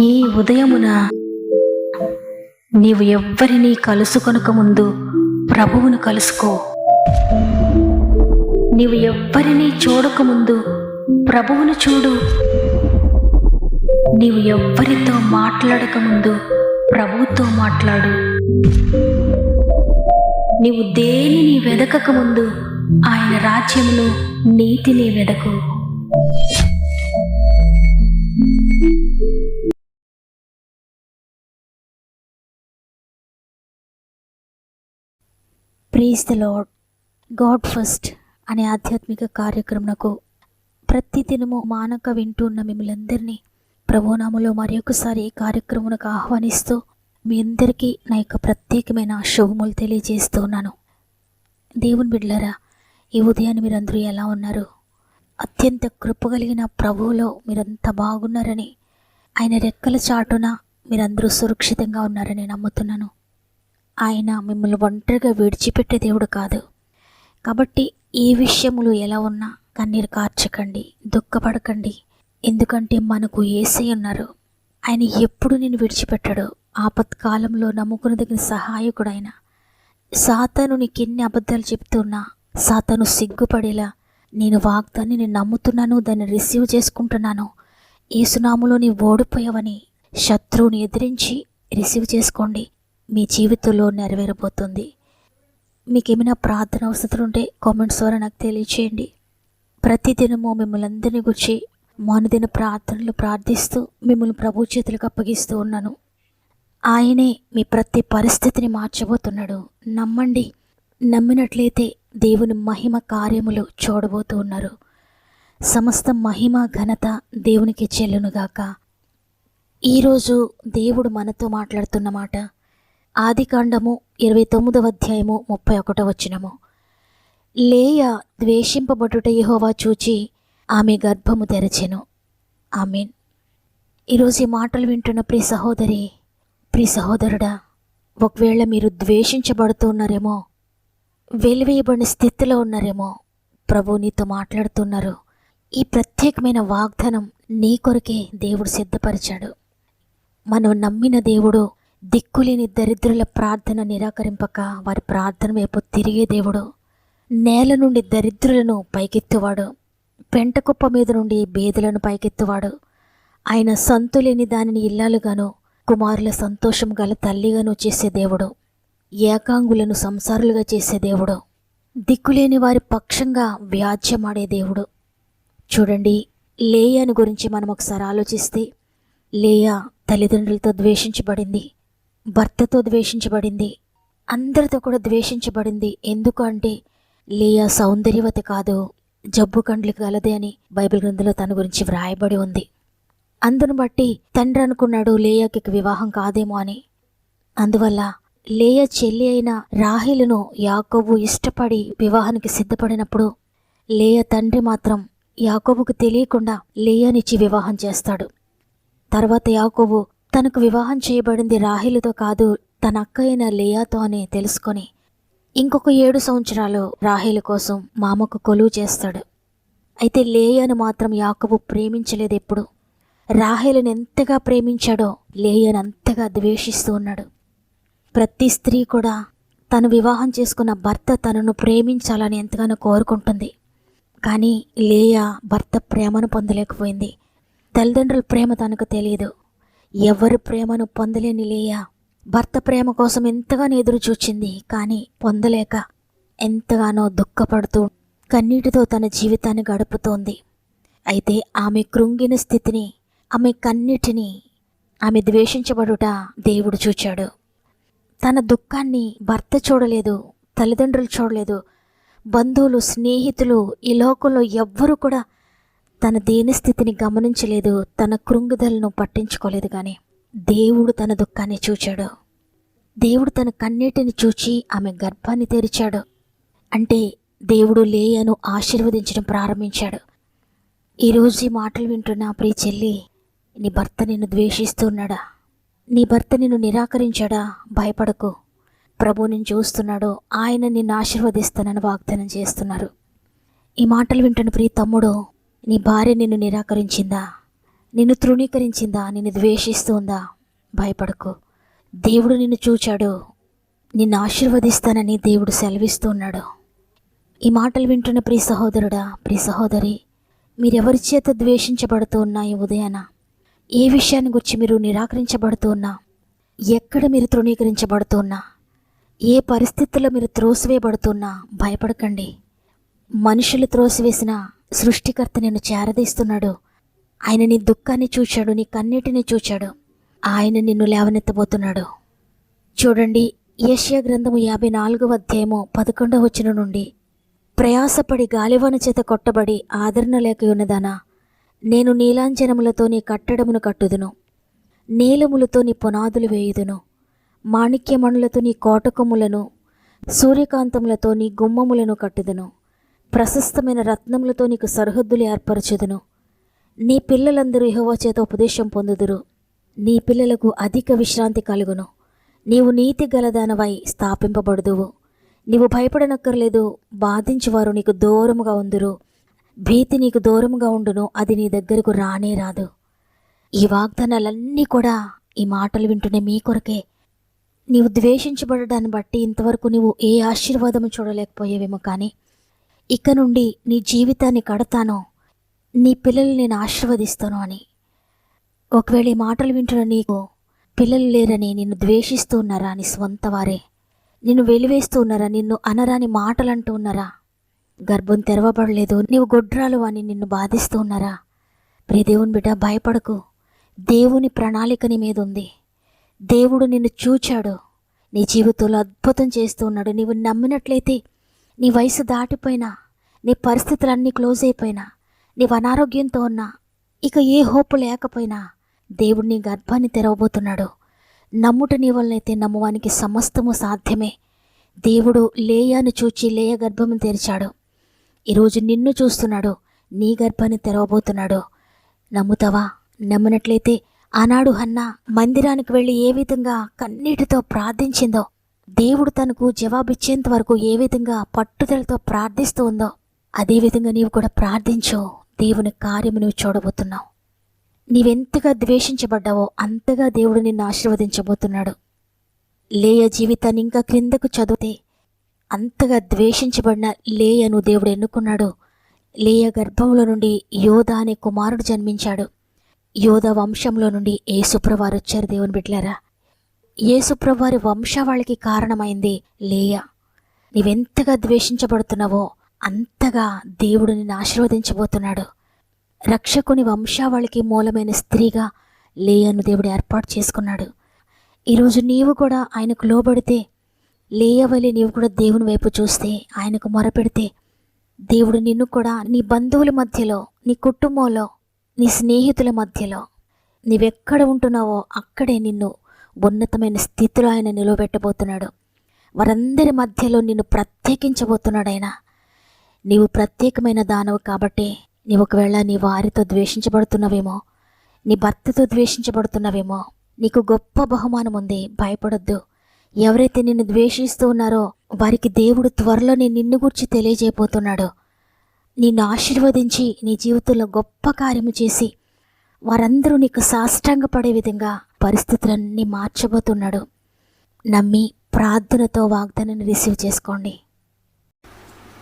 ఈ ఉదయమున నీవు ఎవ్వరినీ కలుసుకొనక ముందు ప్రభువును కలుసుకో. నీవు ఎవ్వరినీ చూడకముందు ప్రభువును చూడు. నీవు ఎవ్వరితో మాట్లాడకముందు ప్రభువుతో మాట్లాడు. నీవు దేనిని వెదకకముందు ఆయన రాజ్యమును నీతిని వెదకు. Praise the Lord. God first అనే ఆధ్యాత్మిక కార్యక్రమంకు ప్రతిదినము మానక వింటున్న మిమ్మల్ందరినీ ప్రభునామములో మరొకసారి ఈ కార్యక్రమునకు ఆహ్వానిస్తూ మీ అందరికీ నా యొక్క ప్రత్యేకమైన శుభములు తెలియజేస్తూ ఉన్నాను. దేవుని బిడ్డలారా, ఈ ఉదయాన్ని మీరందరూ ఎలా ఉన్నారు? అత్యంత కృపగలిగిన ప్రభువులో మీరంతా బాగున్నారని, ఆయన రెక్కల చాటున మీరందరూ సురక్షితంగా ఉన్నారని నమ్ముతున్నాను. ఆయన మిమ్మల్ని ఒంటరిగా విడిచిపెట్టే దేవుడు కాదు. కాబట్టి ఈ విషయములు ఎలా ఉన్నా కన్నీరు కార్చకండి, దుఃఖపడకండి. ఎందుకంటే మనకు యేసయ్య ఉన్నారు. ఆయన ఎప్పుడు నేను విడిచిపెట్టాడు. ఆపత్కాలంలో నమ్ముకునేదగిన సహాయకుడు ఆయన. సాతాను నీకెన్ని అబద్ధాలు చెప్తున్నా సాతాను సిగ్గుపడేలా నేను వాగ్దాన్ని నమ్ముతున్నాను, దాన్ని రిసీవ్ చేసుకుంటున్నాను. యేసునామములో నీ ఓడిపోయావని శత్రువుని ఎదిరించి రిసీవ్ చేసుకోండి. మీ జీవితంలో నెరవేరబోతుంది. మీకేమైనా ప్రార్థన అవసరం ఉంటే కామెంట్స్ ద్వారా నాకు తెలియచేయండి. ప్రతిదినము మిమ్మల్ని అందరినీ గురించి మానుదిన ప్రార్థనలు ప్రార్థిస్తూ మిమ్మల్ని ప్రభు చేతులకు అప్పగిస్తూ ఉన్నాను. ఆయనే మీ ప్రతి పరిస్థితిని మార్చబోతున్నాడు. నమ్మండి. నమ్మినట్లయితే దేవుని మహిమ కార్యములు చూడబోతూ ఉన్నారు. సమస్త మహిమ ఘనత దేవునికి చెల్లునుగాక. ఈరోజు దేవుడు మనతో మాట్లాడుతున్న మాట ఆదికాండము 29వ అధ్యాయము 31వ వచనము. లేయా ద్వేషింపబడుట యెహోవా చూచి ఆమె గర్భము తెరచెను. ఆమేన్. ఈరోజు ఈ మాటలు వింటున్న ప్రియ సహోదరి, ప్రియ సహోదరుడా, ఒకవేళ మీరు ద్వేషించబడుతూ ఉన్నారేమో, వెలివేయబడిన స్థితిలో ఉన్నారేమో, ప్రభు నీతో మాట్లాడుతున్నారు. ఈ ప్రత్యేకమైన వాగ్దానం నీ కొరకే దేవుడు సిద్ధపరిచాడు. మనం నమ్మిన దేవుడు దిక్కులేని దరిద్రుల ప్రార్థన నిరాకరింపక వారి ప్రార్థన వైపు తిరిగే దేవుడు. నేల నుండి దరిద్రులను పైకెత్తువాడు, పెంటకుప్ప మీద నుండి బేదలను పైకెత్తువాడు. ఆయన సంతులేని దానిని ఇల్లాలుగాను, కుమారుల సంతోషం గల తల్లిగాను చేసే దేవుడు. ఏకాంగులను సంసారులుగా చేసే దేవుడు. దిక్కులేని వారి పక్షంగా వ్యాజ్యమాడే దేవుడు. చూడండి, లేయాను గురించి మనం ఒకసారి ఆలోచిస్తే, లేయా తల్లిదండ్రులతో ద్వేషించబడింది, భర్తతో ద్వేషించబడింది, అందరితో కూడా ద్వేషించబడింది. ఎందుకు అంటే లేయా సౌందర్యవతి కాదు, జబ్బు కండ్లు గలదే అని బైబిల్ గ్రంథంలో తన గురించి వ్రాయబడి ఉంది. అందును బట్టి తండ్రి అనుకున్నాడు లేయాకి వివాహం కాదేమో అని. అందువల్ల లేయా చెల్లి అయిన రాహేలును యాకోబు ఇష్టపడి వివాహానికి సిద్ధపడినప్పుడు లేయా తండ్రి మాత్రం యాకోబుకు తెలియకుండా లేయానిచ్చి వివాహం చేస్తాడు. తర్వాత యాకోబు తనకు వివాహం చేయబడింది రాహేలుతో కాదు, తన అక్క అయిన లేయాతో అని తెలుసుకొని ఇంకొక 7 సంవత్సరాలు రాహేలు కోసం మామకు కొలువు చేస్తాడు. అయితే లేయాను మాత్రం యాకోబు ప్రేమించలేదు. ఎప్పుడు రాహేలును ఎంతగా ప్రేమించాడో లేయాను అంతగా ద్వేషిస్తూ ఉన్నాడు. ప్రతి స్త్రీ కూడా తను వివాహం చేసుకున్న భర్త తనను ప్రేమించాలని ఎంతగానో కోరుకుంటుంది. కానీ లేయా భర్త ప్రేమను పొందలేకపోయింది. తల్లిదండ్రుల ప్రేమ తనకు తెలియదు. ఎవరి ప్రేమను పొందలేని లేయా భర్త ప్రేమ కోసం ఎంతగానో ఎదురు చూచింది. కానీ పొందలేక ఎంతగానో దుఃఖపడుతూ కన్నీటితో తన జీవితాన్ని గడుపుతోంది. అయితే ఆమె కృంగిన స్థితిని, ఆమె కన్నీటిని, ఆమె ద్వేషించబడుట దేవుడు చూచాడు. తన దుఃఖాన్ని భర్త చూడలేదు, తల్లిదండ్రులు చూడలేదు, బంధువులు, స్నేహితులు, ఈ లోకంలో ఎవ్వరూ కూడా తన దీనస్థితిని గమనించలేదు, తన కృంగుదలను పట్టించుకోలేదు. కానీ దేవుడు తన దుఃఖాన్ని చూచాడు. దేవుడు తన కన్నీటిని చూచి ఆమె గర్భాన్ని తెరిచాడు. అంటే దేవుడు లేయాను ఆశీర్వదించడం ప్రారంభించాడు. ఈరోజు ఈ మాటలు వింటున్న ప్రియ చెల్లి, నీ భర్త నిన్ను ద్వేషిస్తున్నాడా? నీ భర్త నిన్ను నిరాకరించాడా? భయపడకు. ప్రభు నిన్ను చూస్తున్నాడు. ఆయన నిన్ను ఆశీర్వదిస్తానని వాగ్దానం చేస్తున్నారు. ఈ మాటలు వింటున్న ప్రియ తమ్ముడు, నీ భార్య నిన్ను నిరాకరించిందా? నిన్ను తృణీకరించిందా? నిన్ను ద్వేషిస్తుందా? భయపడకు. దేవుడు నిన్ను చూచాడు. నిన్ను ఆశీర్వదిస్తానని దేవుడు సెలవిస్తున్నాడు. ఈ మాటలు వింటున్న ప్రియ సహోదరుడా, ప్రియ సహోదరి, మీరెవరి చేత ద్వేషించబడుతూ ఉన్నా ఈ ఉదయాన, ఏ విషయాన్ని గురించి మీరు నిరాకరించబడుతూ ఉన్నా, ఎక్కడ మీరు తృణీకరించబడుతున్నా, ఏ పరిస్థితుల్లో మీరు త్రోసివేయబడుతున్నా భయపడకండి. మనుషులు త్రోసివేసిన సృష్టికర్త నిన్ను చేరదీస్తున్నాడు. ఆయన నీ దుఃఖాన్ని చూచాడు, నీ కన్నీటిని చూచాడు. ఆయన నిన్ను లేవనెత్తబోతున్నాడు. చూడండి, యెషయా గ్రంథము 54వ అధ్యాయము 11వ వచనం నుండి, ప్రయాసపడి గాలివాన చేత కొట్టబడి ఆదరణ లేక ఉన్నదానా, నేను నీలాంజనములతో నీ కట్టడమును కట్టుదును, నీలములతో నీ పునాదులు వేయుదును, మాణిక్యమణులతో నీ కోటకొమ్ములను, సూర్యకాంతములతో నీ గుమ్మములను కట్టుదును, ప్రశస్తమైన రత్నములతో నీకు సరిహద్దులు ఏర్పరచుదును. నీ పిల్లలందరూ యెహోవా చేత ఉపదేశం పొందుదురు. నీ పిల్లలకు అధిక విశ్రాంతి కలుగును. నీవు నీతి గలదానవై స్థాపింపబడుదువు. నీవు భయపడనక్కర్లేదు. బాధించువారు నీకు దూరముగా ఉందురు. భీతి నీకు దూరముగా ఉండును, అది నీ దగ్గరకు రానే రాదు. ఈ వాగ్దానాలన్నీ కూడా ఈ మాటలు వింటునే మీ కొరకే. నీవు ద్వేషించబడడాన్ని బట్టి ఇంతవరకు నీవు ఏ ఆశీర్వాదము చూడలేకపోయేవేమో, కానీ ఇక నుండి నీ జీవితాన్ని కడతాను, నీ పిల్లల్ని నేను ఆశీర్వదిస్తాను అని. ఒకవేళ ఈ మాటలు వింటున్న నీకు పిల్లలు లేరని, నిన్ను ద్వేషిస్తూ ఉన్నారా, నీ స్వంత వారే నిన్ను వెలివేస్తూ ఉన్నారా, నిన్ను అనరాని మాటలు అంటూ ఉన్నారా, గర్భం తెరవబడలేదు, నీవు గొడ్రాలు అని నిన్ను బాధిస్తూ ఉన్నారా, ప్రియ దేవుని బిడ్డ భయపడకు. దేవుని ప్రణాళిక నీ మీద ఉంది. దేవుడు నిన్ను చూచాడు, నీ జీవితంలో అద్భుతం చేస్తూ ఉన్నాడు. నీవు నమ్మినట్లయితే నీ వయసు దాటిపోయినా, నీ పరిస్థితులన్నీ క్లోజ్ అయిపోయినా, నీవు అనారోగ్యంతో ఉన్నా, ఇక ఏ హోపు లేకపోయినా దేవుడు నీ గర్భాన్ని తెరవబోతున్నాడు. నమ్ముట నీ వలనైతే నమ్మువానికి సమస్తము సాధ్యమే. దేవుడు లేయాను చూచి లేయ గర్భము తెరిచాడు. ఈరోజు నిన్ను చూస్తున్నాడు, నీ గర్భాన్ని తెరవబోతున్నాడు. నమ్ముతావా? నమ్మినట్లయితే ఆనాడు హన్నా మందిరానికి వెళ్ళి ఏ విధంగా కన్నీటితో ప్రార్థించిందో, దేవుడు తనకు జవాబిచ్చేంత వరకు ఏ విధంగా పట్టుదలతో ప్రార్థిస్తూ ఉందో, అదేవిధంగా నీవు కూడా ప్రార్థించు. దేవుని కార్యము నువ్వు చూడబోతున్నావు. నీవెంతగా ద్వేషించబడ్డావో అంతగా దేవుడు నిన్ను ఆశీర్వదించబోతున్నాడు. లేయ జీవితాన్ని ఇంకా క్రిందకు చదివితే అంతగా ద్వేషించబడిన లేయను దేవుడు ఎన్నుకున్నాడు. లేయ గర్భంలో నుండి యోధా అనే కుమారుడు జన్మించాడు. యోధా వంశంలో నుండి యేసుప్రభువారు వచ్చారు. దేవుని బిడ్డలారా, యేసుప్రభువారి వంశావళికి కారణమైంది లేయ. నీవెంతగా ద్వేషించబడుతున్నావో అంతగా దేవుడు నిన్ను ఆశీర్వదించబోతున్నాడు. రక్షకుని వంశావళికి మూలమైన స్త్రీగా లేయను దేవుడు ఏర్పాటు చేసుకున్నాడు. ఈరోజు నీవు కూడా ఆయనకు లోబడితే, లేయవలే నీవు కూడా దేవుని వైపు చూస్తే, ఆయనకు మొరపెడితే, దేవుడు నిన్ను కూడా నీ బంధువుల మధ్యలో, నీ కుటుంబంలో, నీ స్నేహితుల మధ్యలో, నీవెక్కడ ఉంటున్నావో అక్కడే నిన్ను ఉన్నతమైన స్థితిలో ఆయన నిలవబెట్టబోతున్నాడు. వారందరి మధ్యలో నిన్ను ప్రత్యేకించబోతున్నాడు ఆయన. నీవు ప్రత్యేకమైన దానవు కాబట్టి, నీవు ఒకవేళ నీ వారితో ద్వేషించబడుతున్నావేమో, నీ భర్తతో ద్వేషించబడుతున్నావేమో, నీకు గొప్ప బహుమానం ఉంది. భయపడొద్దు. ఎవరైతే నిన్ను ద్వేషిస్తూ ఉన్నారో వారికి దేవుడు త్వరలోనే నిన్ను గురించి తెలియజేయబోతున్నాడు. నిన్ను ఆశీర్వదించి నీ జీవితంలో గొప్ప కార్యము చేసి వారందరూ నీకు సాష్టాంగపడే విధంగా పరిస్థితులన్నీ మార్చబోతున్నాడు. నమ్మి ప్రార్థనతో వాగ్దానాన్ని రిసీవ్ చేసుకోండి.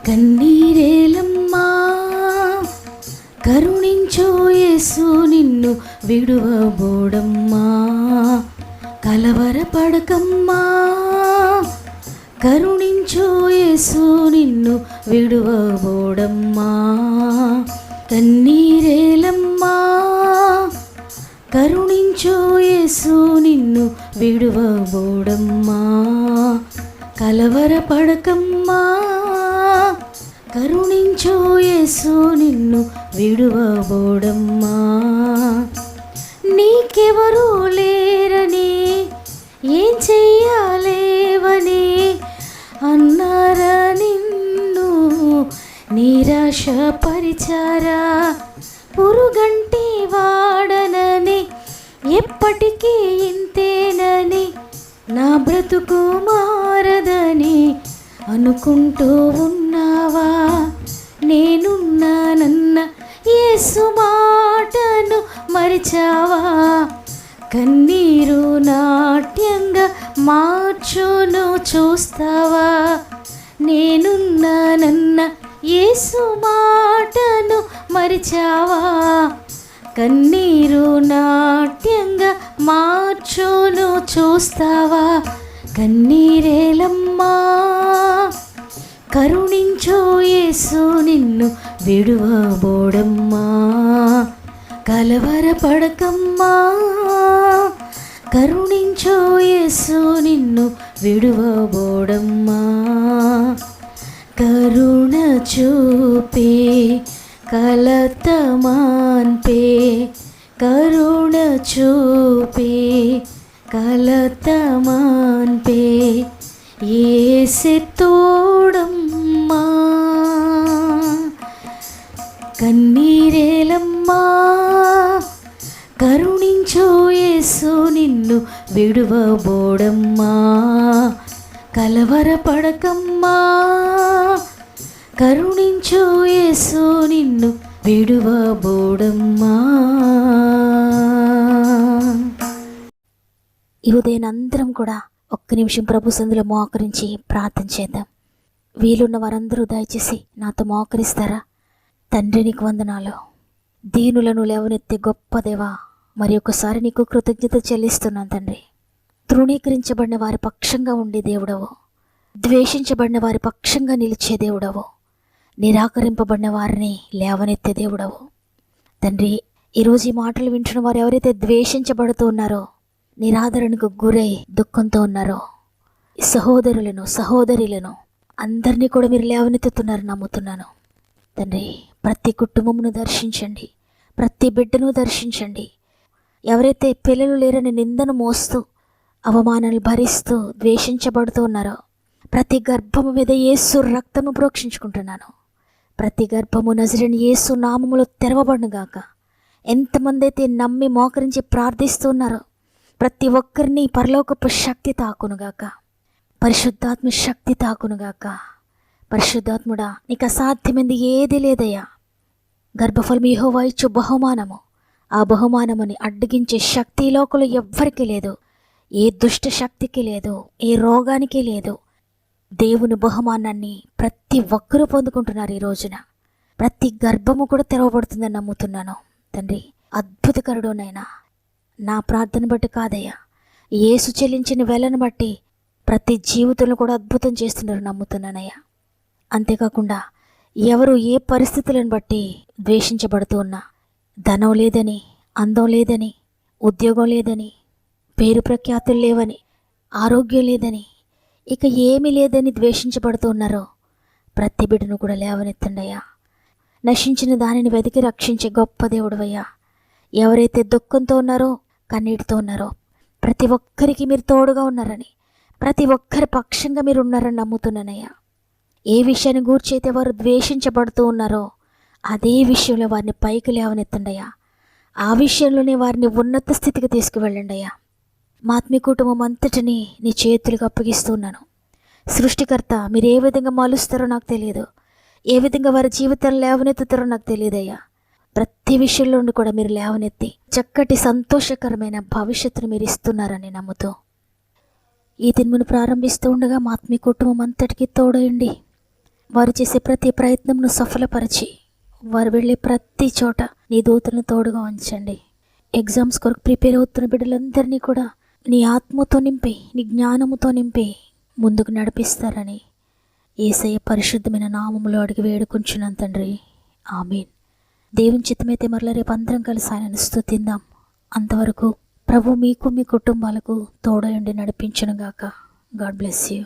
కన్నీరేలమ్మా, కరుణించో యేసు నిన్ను విడువబోడమ్మా. కలవరపడకమ్మా, కరుణించో యేసు నిన్ను విడువబోడమ్మా. కన్నీరేలమ్మా, కరుణించో యేసు నిన్ను విడువబోడమ్మా. కలవరపడకమ్మా, కరుణించో యేసు నిన్ను విడువబోడమ్మా. నీకెవరూ లేరని, ఏం చెయ్యాలేవని అన్నారా నిన్ను నిరాశపరిచారా. పురుగంటి వాడనని, ఎప్పటికీ ఇంతేనని, నా బ్రతుకు మారదని అనుకుంటూ ఉన్నావా? నేనున్నానన్న యేసు మాటను మరిచావా? కన్నీరు నాట్యంగా మార్చును చూస్తావా? నేనున్నానన్న యేసు మాటను మరిచావా? కన్నీరు నాట్యంగా మార్చును చూస్తావా? కన్నీరేలమ్మా, కరుణించో యేసు నిన్ను విడువబోడమ్మా. కలవరపడకమ్మా, కరుణించో యేసు నిన్ను విడువబోడమ్మా. కరుణ చూపే కలత మాన్పే, కరుణ చూపే కలత మాన్పే, యేసే తోడమ్మా. కన్నీరేలమ్మా, కరుణించో యేసు నిన్ను విడువబోడమ్మా. కలవరపడకమ్మా, కరుణించో యేసు నిన్ను విడువబోడమ్మా. ఈ ఉదయం అందరం కూడా ఒక్క నిమిషం ప్రభు సందులో మోకరించి ప్రార్థన చేద్దాం. వీలున్న వారందరూ దయచేసి నాతో మోకరిస్తారా? తండ్రి, నీకు వందనాలు. దీనులను లేవనెత్తే గొప్ప దేవా, మరి ఒకసారి నీకు కృతజ్ఞత చెల్లిస్తున్నాను తండ్రి. తృణీకరించబడిన వారి పక్షంగా ఉండే దేవుడవు, ద్వేషించబడిన వారి పక్షంగా నిలిచే దేవుడవు, నిరాకరింపబడిన వారిని లేవనెత్తే దేవుడవు తండ్రి. ఈరోజు ఈ మాటలు వింటున్న వారు ఎవరైతే ద్వేషించబడుతూ ఉన్నారో, నిరాదరణకు గురై దుఃఖంతో ఉన్నారో, సహోదరులను సహోదరులను అందరినీ కూడా మీరు లేవనెత్తుతున్నారు నమ్ముతున్నాను తండ్రి. ప్రతి కుటుంబమును దర్శించండి, ప్రతి బిడ్డను దర్శించండి. ఎవరైతే పిల్లలు లేరని నిందను మోస్తూ అవమానాలు భరిస్తూ ద్వేషించబడుతూ ఉన్నారో, ప్రతి గర్భము మీద యేసు రక్తము ప్రోక్షించుకుంటున్నాను. ప్రతి గర్భము నజరేయుని యేసు నామములో తెరవబడునుగాక. ఎంతమంది అయితే నమ్మి మోకరించి ప్రార్థిస్తున్నారో ప్రతి ఒక్కరిని పరలోకపు శక్తి తాకునుగాక, పరిశుద్ధాత్మ శక్తి తాకునుగాక. పరిశుద్ధాత్ముడా, నీకు అసాధ్యమైంది ఏది లేదయ్యా. గర్భఫలం యెహోవా ఇచ్చు బహుమానము, ఆ బహుమానముని అడ్డగించే శక్తి ఈ లోకంలో ఎవ్వరికీ లేదు. ఏ దుష్ట శక్తికి లేదు, ఏ రోగానికి లేదు. దేవుని బహుమానాన్ని ప్రతి ఒక్కరూ పొందుకుంటున్నారు ఈ రోజున. ప్రతి గర్భము కూడా తెరవబడుతుందని నమ్ముతున్నాను తండ్రి. అద్భుతకరుడునైనా నా ప్రార్థన బట్టి కాదయ్యా, యేసు చెల్లించిన వెలను బట్టి ప్రతి జీవితంలో కూడా అద్భుతం చేస్తున్నారు నమ్ముతున్నానయ్యా. అంతేకాకుండా ఎవరు ఏ పరిస్థితులను బట్టి ద్వేషించబడుతూ ఉన్నా, ధనం లేదని, అందం లేదని, ఉద్యోగం లేదని, పేరు ప్రఖ్యాతులు లేవని, ఆరోగ్యం లేదని, ఇక ఏమీ లేదని ద్వేషించబడుతూ ఉన్నారో ప్రతి బిడ్డను కూడా లేవనెత్తండి అయ్యా. నశించిన దానిని వెతికి రక్షించే గొప్ప దేవుడవయ్యా. ఎవరైతే దుఃఖంతో ఉన్నారో, కన్నీటితో ఉన్నారో ప్రతి ఒక్కరికి మీరు తోడుగా ఉన్నారని, ప్రతి ఒక్కరి పక్షంగా మీరు ఉన్నారని నమ్ముతున్నానయ్యా. ఏ విషయాన్ని గూర్చి అయితే వారు ద్వేషించబడుతూ ఉన్నారో అదే విషయంలో వారిని పైకి లేవనెత్తండి అయ్యా. ఆ విషయంలోనే వారిని ఉన్నత స్థితికి తీసుకువెళ్ళండి అయ్యా. మా ఆత్మీయ కుటుంబం అంతటిని నీ చేతులకు అప్పగిస్తున్నాను. సృష్టికర్త, మీరు ఏ విధంగా మలుస్తారో నాకు తెలియదు, ఏ విధంగా వారి జీవితాన్ని లేవనెత్తుతారో నాకు తెలియదయ్యా. ప్రతి విషయంలో నుండి కూడా మీరు లేవనెత్తి చక్కటి సంతోషకరమైన భవిష్యత్తును మీరు ఇస్తున్నారని నమ్ముతూ ఈ దినమును ప్రారంభిస్తూ ఉండగా మా ఆత్మీయ కుటుంబం అంతటికీ తోడయండి. వారు చేసే ప్రతి ప్రయత్నంను సఫలపరిచి వారు వెళ్ళే ప్రతి చోట నీ దూతలను తోడుగా ఉంచండి. ఎగ్జామ్స్ కొరకు ప్రిపేర్ అవుతున్న బిడ్డలందరినీ కూడా నీ ఆత్మతో నింపి, నీ జ్ఞానముతో నింపి ముందుకు నడిపిస్తారని యేసయ్య పరిశుద్ధమైన నామములో అడిగి వేడుకుంటున్నాను తండ్రి. ఆమేన్. దేవుని చిత్తమైతే మరల రేపు అందరం కలిసి ఆయనను స్తుతిద్దాం. అంతవరకు ప్రభు మీకు, మీ కుటుంబాలకు తోడయుండి నడిపించునుగాక. God bless you.